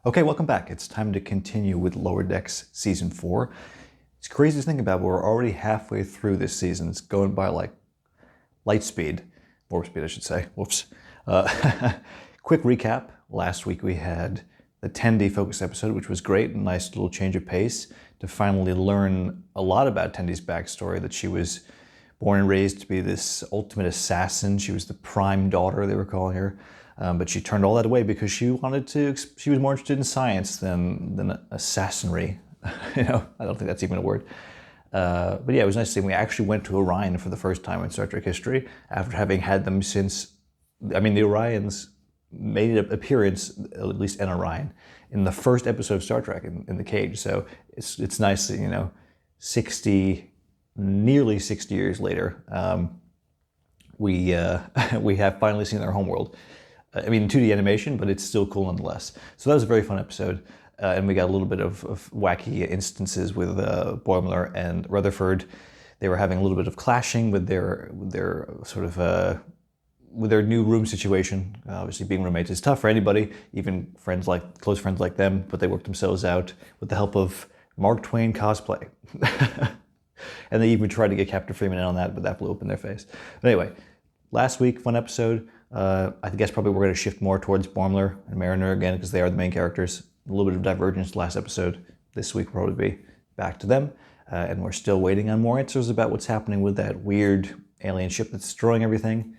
Okay, welcome back. It's time to continue with Lower Decks Season 4. It's crazy to think about, but we're already halfway through this season. It's going by like light speed. Warp speed, I should say. Whoops. Quick recap. Last week we had the Tendi focus episode, which was great. A nice little change of pace to finally learn a lot about Tendi's backstory, that she was born and raised to be this ultimate assassin. She was the prime daughter, they were calling her. But she turned all that away because she wanted to. She was more interested in science than assassinry. I don't think that's even a word. But yeah, it was nice to see. We actually went to Orion for the first time in Star Trek history after having had them since. I mean, the Orions made an appearance, at least in Orion, in the first episode of Star Trek in the cage. So it's nice that nearly 60 years later, we have finally seen their homeworld. I mean, 2D animation, but it's still cool nonetheless. So that was a very fun episode, and we got a little bit of wacky instances with Boimler and Rutherford. They were having a little bit of clashing with their sort of with their new room situation. Obviously, being roommates is tough for anybody, even close friends like them. But they worked themselves out with the help of Mark Twain cosplay, and they even tried to get Captain Freeman in on that, but that blew up in their face. But anyway, last week, fun episode. I guess probably we're going to shift more towards Boimler and Mariner again because they are the main characters. A little bit of divergence last episode. This week will probably be back to them. And we're still waiting on more answers about what's happening with that weird alien ship that's destroying everything.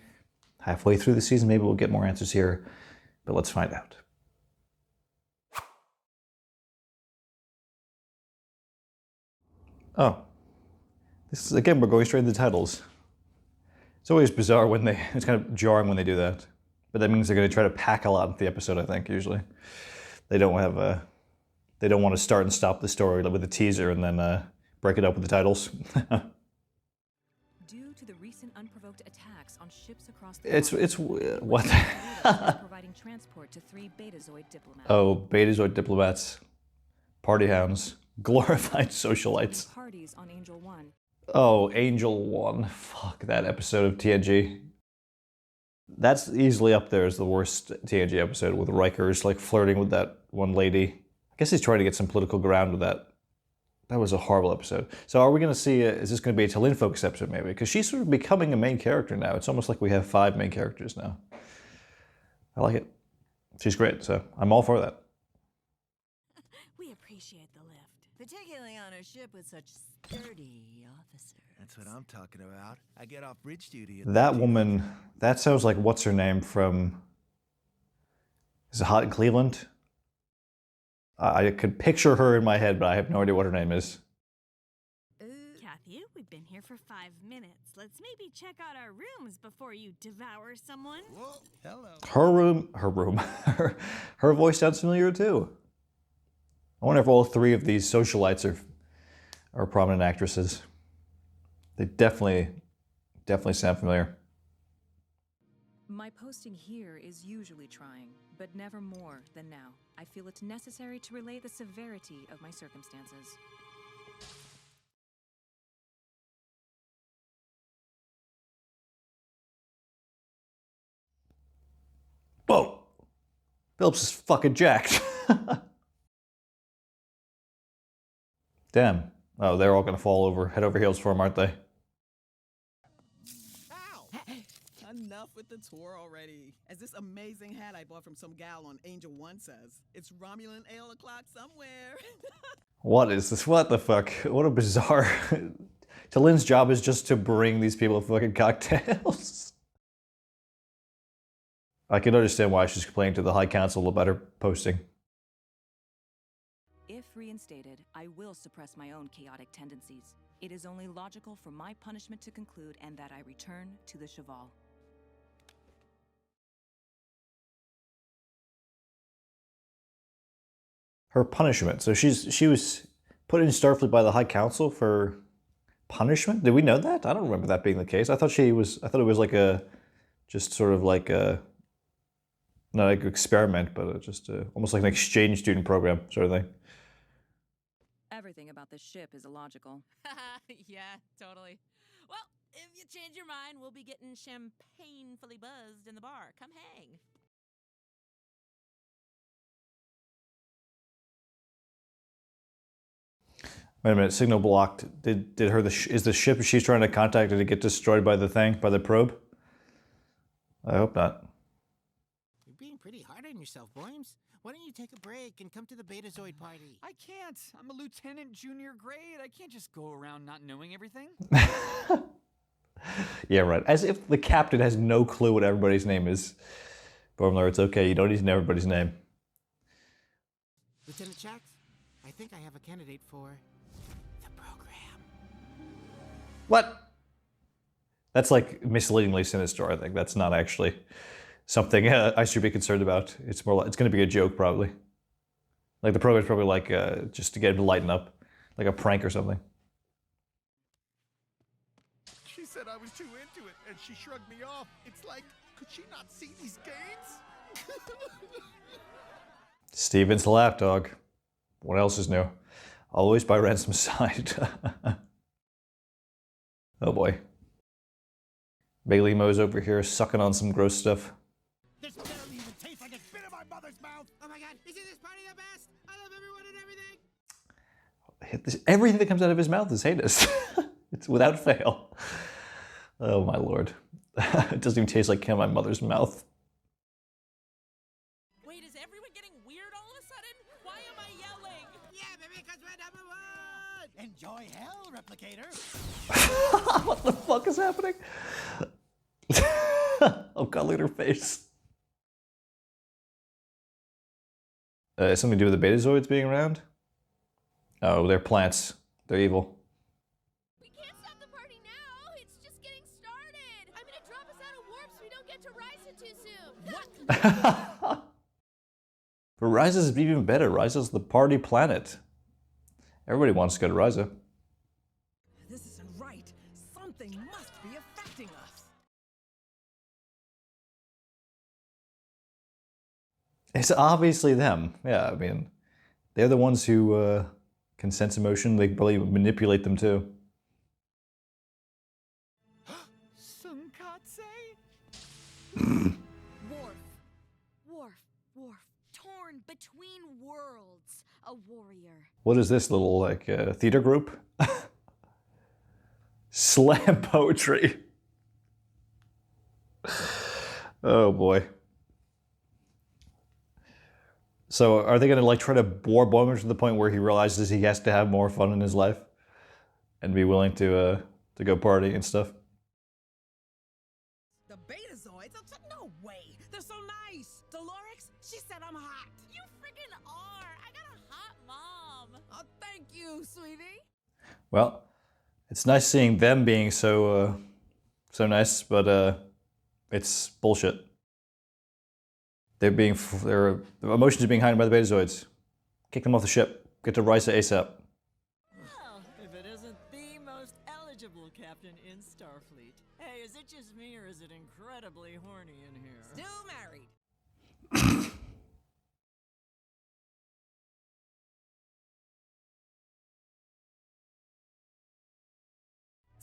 Halfway through the season, maybe we'll get more answers here, but let's find out. Oh, this is, again, we're going straight into the titles. It's always bizarre it's kind of jarring when they do that. But that means they're going to try to pack a lot into the episode, I think, usually. They don't want to start and stop the story with a teaser and then break it up with the titles. Due to the recent unprovoked attacks on ships across the It's what? providing transport to 3 Betazoid diplomats. Oh, Betazoid diplomats, party hounds, glorified socialites. Parties on Angel 1. Oh, Angel 1. Fuck that episode of TNG. That's easily up there as the worst TNG episode, with Riker's like flirting with that one lady. I guess he's trying to get some political ground with that. That was a horrible episode. So are we going to see, is this going to be a T'Lyn focus episode maybe? Because she's sort of becoming a main character now. It's almost like we have 5 main characters now. I like it. She's great, so I'm all for that. We appreciate the lift, particularly on a ship with such sturdy officers. That's what I'm talking about. I get off bridge duty. That woman, that sounds like what's her name from, is it Hot in Cleveland? I could picture her in my head, but I have no idea what her name is. Kathy, we've been here for 5 minutes. Let's maybe check out our rooms before you devour someone. Whoa, hello. Her voice sounds familiar too. I wonder if all 3 of these socialites are prominent actresses. They definitely sound familiar. My posting here is usually trying, but never more than now. I feel it's necessary to relay the severity of my circumstances. Whoa! Phillips is fucking jacked. Damn. Oh, they're all gonna fall over, head over heels for him, aren't they? Ow! Enough with the tour already. As this amazing hat I bought from some gal on Angel 1 says, it's Romulan ale o'clock somewhere. What is this? What the fuck? What a bizarre... T'Lyn's job is just to bring these people fucking cocktails. I can understand why she's complaining to the High Council about her posting. If reinstated, I will suppress my own chaotic tendencies. It is only logical for my punishment to conclude and that I return to the Cheval. Her punishment. So she was put in Starfleet by the High Council for punishment? Did we know that? I don't remember that being the case. I thought it was like just sort of like not like an experiment, but just almost like an exchange student program sort of thing. Everything about this ship is illogical. Yeah, totally. Well, if you change your mind, we'll be getting champagne-fully buzzed in the bar. Come hang. Wait a minute, signal blocked. Did is the ship she's trying to contact, did it get destroyed by the thing, by the probe? I hope not. You're being pretty hard on yourself, Boyms. Why don't you take a break and come to the Betazoid party? I can't. I'm a lieutenant junior grade. I can't just go around not knowing everything. Yeah, right. As if the captain has no clue what everybody's name is. Boimler, it's okay. You don't need to know everybody's name. Lieutenant Shax, I think I have a candidate for the program. What? That's like misleadingly sinister, I think. That's not actually something I should be concerned about. It's more like, it's going to be a joke, probably. Like the program's probably like just to get him to lighten up. Like a prank or something. She said I was too into it, and she shrugged me off. It's like, could she not see these gains? Steven's the lapdog. What else is new? Always by Ransom's side. Oh boy. Big Limo's over here sucking on some gross stuff. This barely even tastes like it's been in my mother's mouth. Oh my god, isn't this party the best? I love everyone and everything. Everything that comes out of his mouth is heinous. It's without fail. Oh my lord. It doesn't even taste like came out of my mother's mouth. Wait, is everyone getting weird all of a sudden? Why am I yelling? Yeah, baby, because we're number one. Enjoy hell, replicator. What the fuck is happening? Oh god, look at her face. Something to do with the Betazoids being around? Oh, they're plants. They're evil. We can't stop the party now. It's just getting started. I'm gonna drop us out of warp so we don't get to Ryza too soon. What? But Ryza's is even better. Ryza's the party planet. Everybody wants to go to Ryza. This isn't right. Something must be affecting us. It's obviously them. Yeah, I mean, they're the ones who can sense emotion. They probably manipulate them too. Sunkatse? Worf. Torn between worlds. A warrior. What is this little like theater group? Slam poetry. Oh boy. So are they going to like try to bore Boimler to the point where he realizes he has to have more fun in his life and be willing to go party and stuff? The Betazoids? No way. They're so nice. Dolores, she said I'm hot. You freaking are. I got a hot mom. Oh, thank you, sweetie. Well, it's nice seeing them being so nice, but it's bullshit. Their emotions are being hidden by the Betazoids. Kick them off the ship. Get to Ryza ASAP. Well, if it isn't the most eligible captain in Starfleet. Hey, is it just me or is it incredibly horny in here? Still married.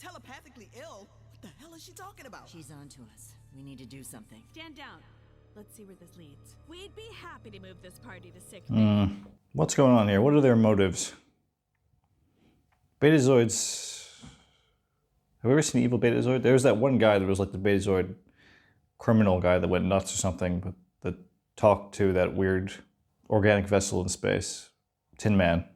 Telepathically ill? What the hell is she talking about? She's on to us. We need to do something. Stand down. Let's see where this leads. We'd be happy to move this party to sick bay. What's going on here? What are their motives? Betazoids. Have we ever seen evil Betazoid? There was that one guy that was like the Betazoid criminal guy that went nuts or something, but that talked to that weird organic vessel in space. Tin Man.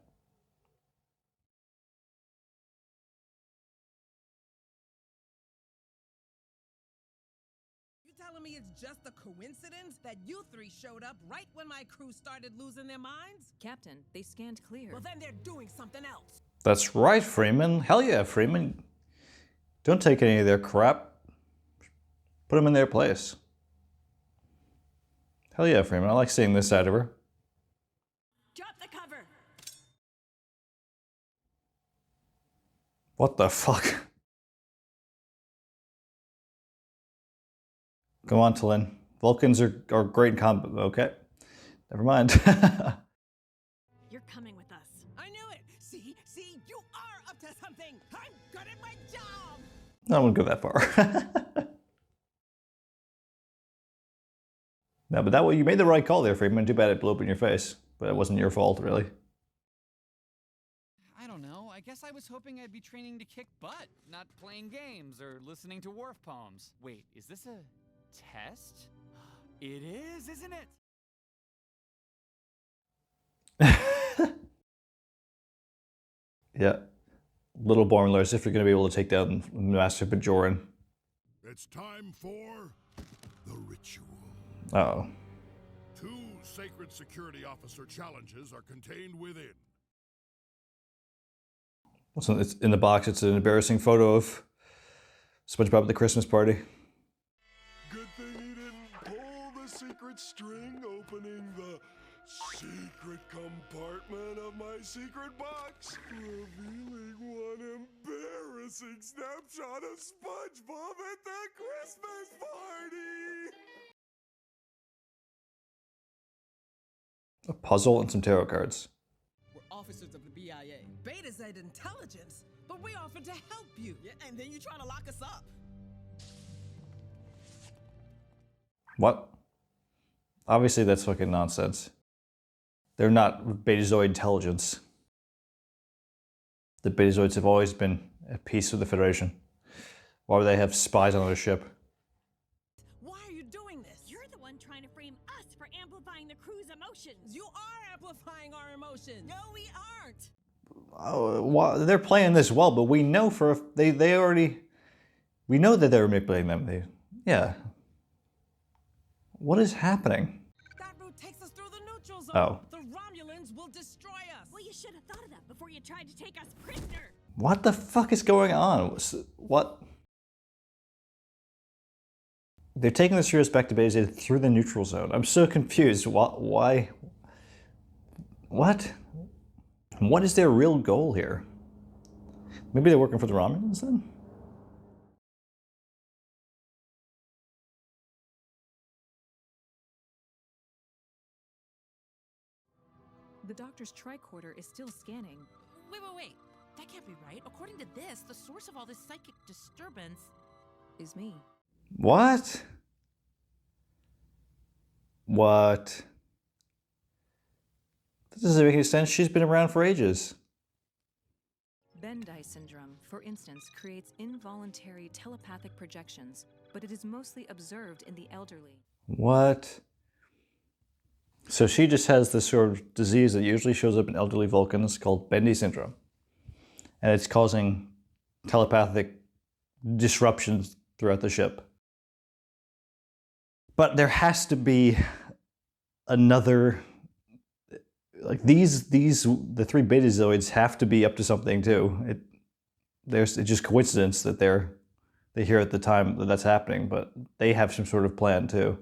Telling me it's just a coincidence that you three showed up right when my crew started losing their minds? Captain, they scanned clear. Well, then they're doing something else. That's right, Freeman. Hell yeah, Freeman. Don't take any of their crap. Put them in their place. Hell yeah, Freeman. I like seeing this side of her. Drop the cover. What the fuck? Go on, Talin. Vulcans are great in combat. Okay. Never mind. You're coming with us. I knew it. See, you are up to something. I'm good at my job. I wouldn't go that far. No, but that way you made the right call there, Freeman. Too bad it blew up in your face, but it wasn't your fault, really. I don't know. I guess I was hoping I'd be training to kick butt, not playing games or listening to wharf poems. Wait, is this a test? It is, isn't it? Yeah. Little boring as if you're going to be able to take down Master Bajoran. It's time for the ritual. Uh-oh. 2 sacred security officer challenges are contained within. So it's in the box, it's an embarrassing photo of SpongeBob at the Christmas party. Good thing he didn't pull the secret string opening the secret compartment of my secret box, revealing one embarrassing snapshot of SpongeBob at the Christmas party. A puzzle and some tarot cards. We're officers of the BIA. Betazoid intelligence, but we offered to help you. Yeah, and then you try to lock us up. What? Obviously that's fucking nonsense. They're not Betazoid intelligence. The Betazoids have always been at peace with the Federation. Why would they have spies on their ship? Why are you doing this? You're the one trying to frame us for amplifying the crew's emotions. You are amplifying our emotions. No, we aren't. Oh, well, they're playing this well, but we know we know that they're manipulating them. Yeah. What is happening? That route takes us through the neutral zone. Oh. The Romulans will destroy us. Well, you should have thought of that before you tried to take us prisoner. What the fuck is going on? What? They're taking the Sirius back to Betazoid through the neutral zone. I'm so confused. Why? What? What is their real goal here? Maybe they're working for the Romulans then? The doctor's tricorder is still scanning. Wait. That can't be right. According to this, the source of all this psychic disturbance is me. What? What? That doesn't make any sense. She's been around for ages. Bendii Syndrome, for instance, creates involuntary telepathic projections, but it is mostly observed in the elderly. What? So she just has this sort of disease that usually shows up in elderly Vulcans called Bendii Syndrome. And it's causing telepathic disruptions throughout the ship. But there has to be another, like the 3 Betazoids have to be up to something too. It's just coincidence that they're here at the time that that's happening, but they have some sort of plan too.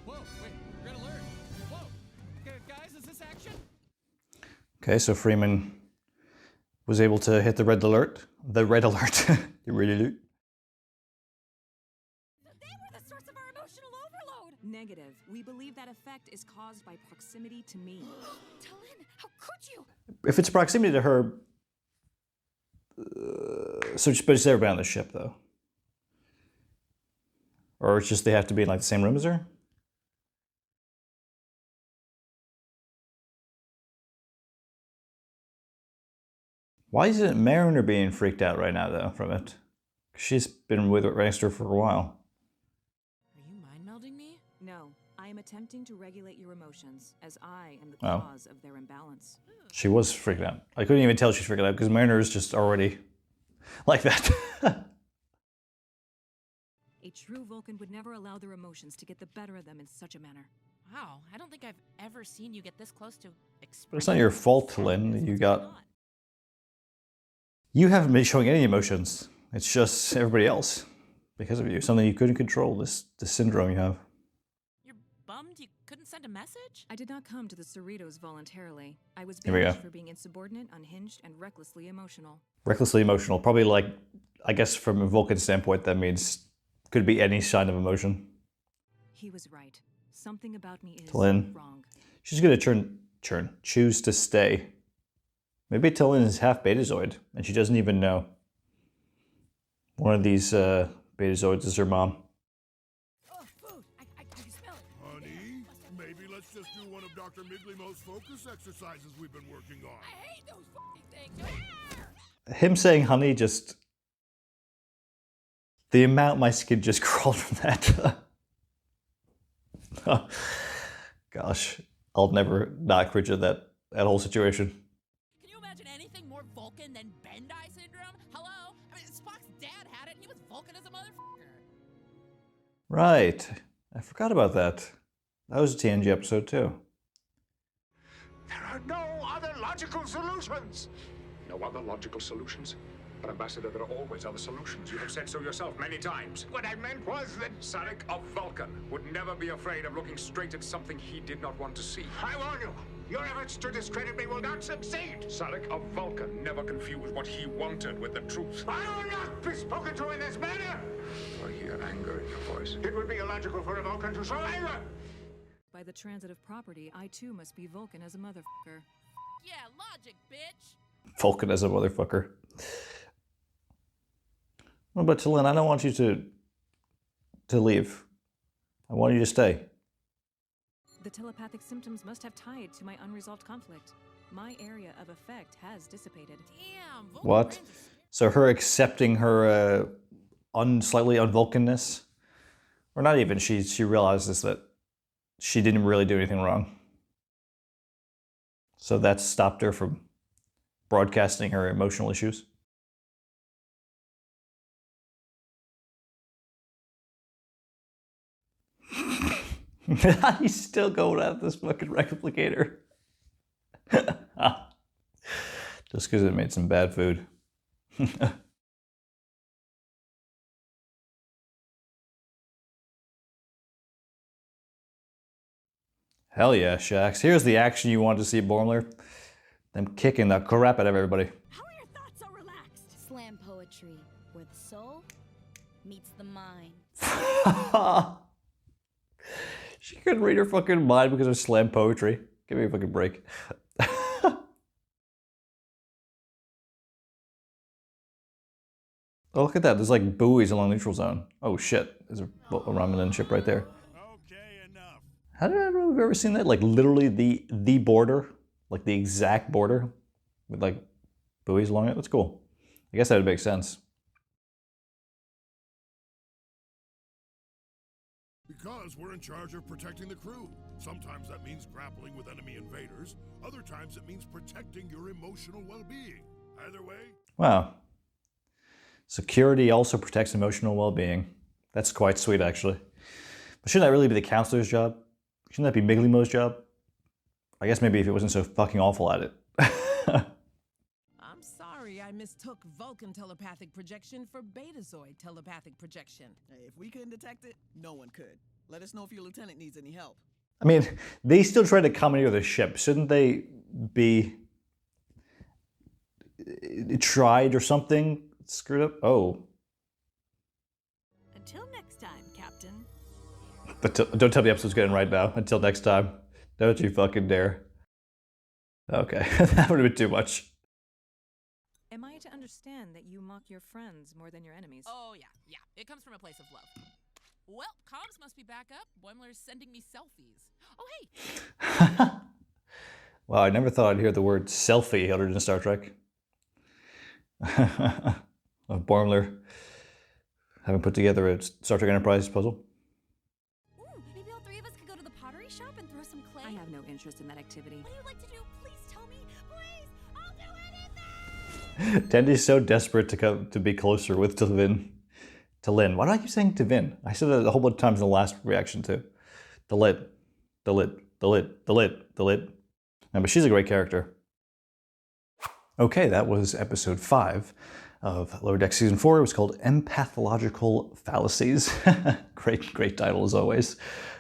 Wait, red alert. Whoa, guys, is this action? Okay, so Freeman was able to hit the red alert. The red alert. The red alert. They were the source of our emotional overload. Negative. We believe that effect is caused by proximity to me. Talin, how could you? If it's proximity to her, but it's everybody on the ship though, or it's just they have to be in like the same room as her. Why isn't Mariner being freaked out right now, though, from it? She's been with Ransom for a while. Are you mind melding me? No, I am attempting to regulate your emotions, as I am the Oh. cause of their imbalance. She was freaked out. I couldn't even tell she's freaked out because Mariner is just already like that. A true Vulcan would never allow their emotions to get the better of them in such a manner. Wow, I don't think I've ever seen you get this close to But it's not your fault, Lynn. You haven't been showing any emotions. It's just everybody else because of you. Something you couldn't control. This syndrome you have. You're bummed you couldn't send a message? I did not come to the Cerritos voluntarily. I was Here we banished go. for being insubordinate, unhinged, and recklessly emotional. Recklessly emotional. Probably like, I guess from a Vulcan standpoint, that means could be any sign of emotion. He was right. Something about me is Lynn. wrong. She's going to choose to stay. Maybe Talin is half Betazoid, and she doesn't even know. One of these Betazoids is her mom. Oh, food! I can smell it. Honey, maybe let's just do one of Dr. Miglimo's focus exercises we've been working on. I hate those fucking things. Him saying honey just... The amount my skin just crawled from that. Oh, gosh, I'll never not cringe at that whole situation. Can you imagine anything more Vulcan than Bendii Syndrome? Hello? I mean, Spock's dad had it and he was Vulcan as a motherfucker. Right. I forgot about that. That was a TNG episode too. There are no other logical solutions. No other logical solutions? But Ambassador, there are always other solutions. You have said so yourself many times. What I meant was that Sarek of Vulcan would never be afraid of looking straight at something he did not want to see. I warn you, your efforts to discredit me will not succeed. Sarek of Vulcan never confused what he wanted with the truth. I will not be spoken to in this manner. I hear anger in your voice. It would be illogical for a Vulcan to show anger. By the transitive property, I too must be Vulcan as a motherfucker. Yeah, logic, bitch. Vulcan as a motherfucker. Well, but Talin, I don't want you to leave. I want you to stay. The telepathic symptoms must have tied to my unresolved conflict. My area of effect has dissipated. Damn. Vulcan What? brains are- So her accepting her slightly un-Vulcanness, or not even, she realizes that she didn't really do anything wrong. So that stopped her from broadcasting her emotional issues. He's still going at this fucking replicator. Just because it made some bad food. Hell yeah, Shax. Here's the action you wanted to see, Bormler. Them kicking the crap out of everybody. How are your thoughts so relaxed? Slam poetry, where the soul meets the mind. She couldn't read her fucking mind because of slam poetry. Give me a fucking break. Oh, look at that. There's like buoys along the neutral zone. Oh shit. There's a Romulan ship right there. Okay, enough. How did I don't know if I've ever seen that? Like literally the border, like the exact border with like buoys along it. That's cool. I guess that would make sense. Because we're in charge of protecting the crew. Sometimes that means grappling with enemy invaders. Other times it means protecting your emotional well-being. Either way. Wow. Security also protects emotional well-being. That's quite sweet, actually. But shouldn't that really be the counselor's job? Shouldn't that be Miglimo's job? I guess maybe if he wasn't so fucking awful at it. I'm sorry I mistook Vulcan telepathic projection for Betazoid telepathic projection. Hey, if we couldn't detect it, no one could. Let us know if your lieutenant needs any help. I mean, they still tried to commandeer the ship. Shouldn't they be tried or something? Screwed up? Oh. Until next time, Captain. But don't tell me the episode's getting right now. Until next time. Don't you fucking dare. Okay, that would have been too much. Am I to understand that you mock your friends more than your enemies? Oh, yeah. It comes from a place of love. Well, comms must be back up. Boimler's sending me selfies. Oh, hey. Wow, I never thought I'd hear the word selfie uttered in Star Trek. Of Boimler having put together a Star Trek Enterprise puzzle. Ooh, maybe all three of us could go to the pottery shop and throw some clay. I have no interest in that activity. What do you like to do? Please tell me. Please, I'll do anything. Tendy's so desperate to be closer with Lin. Why do I keep saying Vin? I said that a whole bunch of times in the last reaction too. The lid. No, but she's a great character. Okay, that was episode 5 of Lower Deck Season 4. It was called Empathological Fallacies. Great title as always.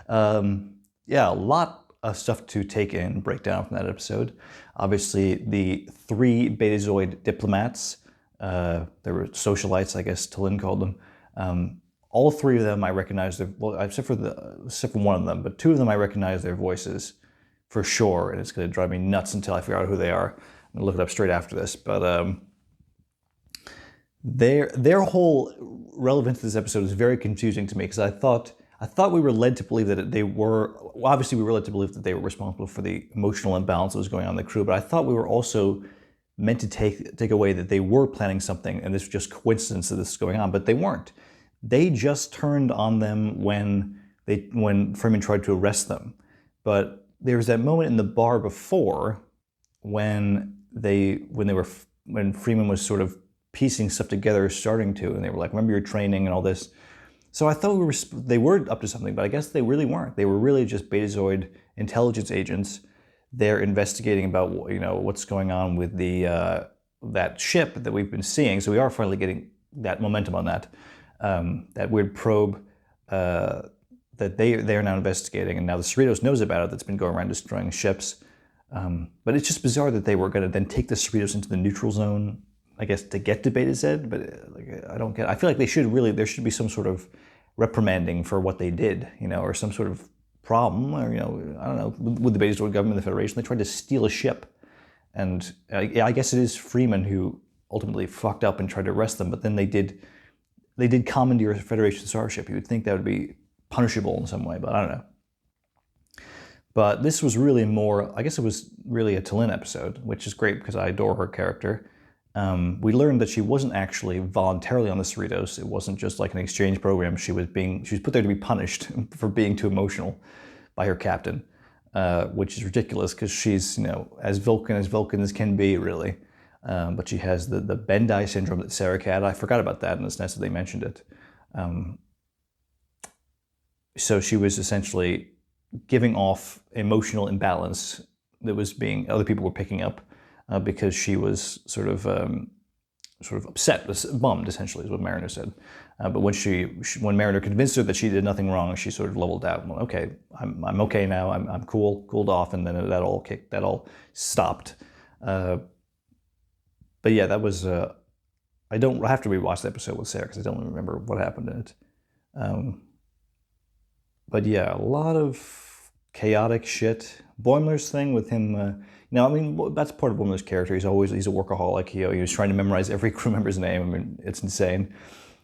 Yeah, a lot of stuff to take in and break down from that episode. Obviously, the 3 Betazoid diplomats, they were socialites, I guess Talin called them. All 3 of them I recognize, except for one of them, but 2 of them I recognize their voices for sure, and it's going to drive me nuts until I figure out who they are. I'm going to look it up straight after this, but their whole relevance to this episode is very confusing to me, because I thought we were led to believe that they were, well, obviously we were led to believe that they were responsible for the emotional imbalance that was going on in the crew, but I thought we were also meant to take away that they were planning something and this was just coincidence that this is going on, but they weren't. They just turned on them when Freeman tried to arrest them. But there was that moment in the bar before when Freeman was sort of piecing stuff together, starting to, and they were like, remember your training and all this. So I thought they were up to something, but I guess they really weren't. They were really just Betazoid intelligence agents. They're investigating about what's going on with that ship that we've been seeing. So we are finally getting that momentum on that. That weird probe that they are now investigating, and now the Cerritos knows about it. That's been going around destroying ships. But it's just bizarre that they were going to then take the Cerritos into the neutral zone, I guess, to get to Betazoid. But I don't get it. I feel like there should be some sort of reprimanding for what they did, or some sort of problem, or I don't know, with the Betazoid government, the Federation. They tried to steal a ship, and I guess it is Freeman who ultimately fucked up and tried to arrest them. But then they did commandeer a Federation starship. You would think that would be punishable in some way, but I don't know. But this was really more, I guess it was really a T'Lyn episode, which is great because I adore her character. We learned that she wasn't actually voluntarily on the Cerritos. It wasn't just like an exchange program. She was put there to be punished for being too emotional by her captain, which is ridiculous because she's, as Vulcan as can be, really. But she has the Bendii Syndrome that Sarek had. I forgot about that, and it's nice that they mentioned it. So she was essentially giving off emotional imbalance that was other people were picking up because she was sort of upset, bummed, essentially, is what Mariner said. But when Mariner convinced her that she did nothing wrong, she sort of leveled out. Well, okay, I'm okay now. I'm cooled off, and then that all stopped. But yeah, that was. I have to rewatch the episode with Sarah because I don't remember what happened in it. But yeah, a lot of chaotic shit. Boimler's thing with him. That's part of Boimler's character. He's a workaholic. He was trying to memorize every crew member's name. I mean, it's insane.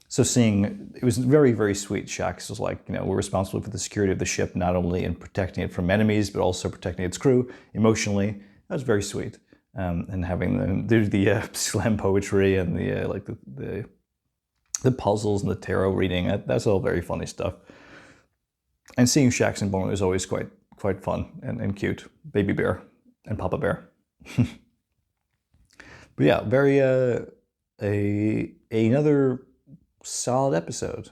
So it was very, very sweet. Shax was like, we're responsible for the security of the ship, not only in protecting it from enemies, but also protecting its crew emotionally. That was very sweet. And having them do the slam poetry and the puzzles and the tarot reading, that's all very funny stuff. And seeing Shax and Boimler is always quite fun and cute. Baby Bear and Papa Bear. But yeah, very another solid episode.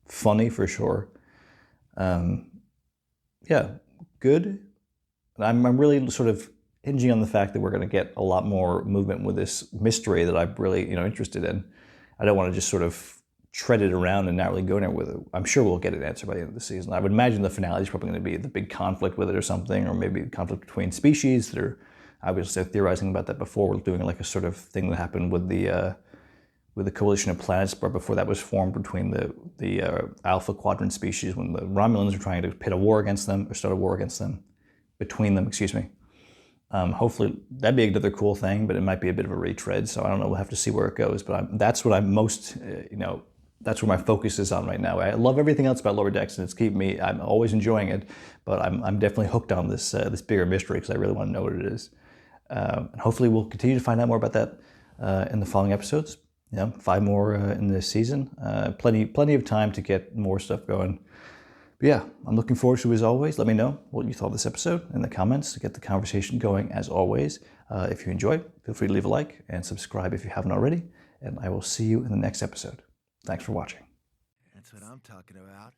Funny for sure. Yeah, good. I'm really sort of hinging on the fact that we're going to get a lot more movement with this mystery that I'm really interested in. I don't want to just sort of tread it around and not really go anywhere with it. I'm sure we'll get an answer by the end of the season. I would imagine the finale is probably going to be the big conflict with it or something, or maybe a conflict between species that are, I was theorizing about that before. We're doing like a sort of thing that happened with the coalition of planets, but before that was formed between the Alpha Quadrant species, when the Romulans are trying to pit a war against them, or start a war against them, between them, excuse me. Hopefully that'd be another cool thing, but it might be a bit of a retread, so I don't know, we'll have to see where it goes. But that's what I'm most, that's where my focus is on right now. I love everything else about Lower Decks, and it's keeping me, I'm always enjoying it, but I'm definitely hooked on this bigger mystery because I really want to know what it is. And hopefully we'll continue to find out more about that in the following episodes. 5 more in this season. Plenty of time to get more stuff going. But yeah, I'm looking forward to it as always. Let me know what you thought of this episode in the comments to get the conversation going as always. If you enjoyed, feel free to leave a like and subscribe if you haven't already. And I will see you in the next episode. Thanks for watching. That's what I'm talking about.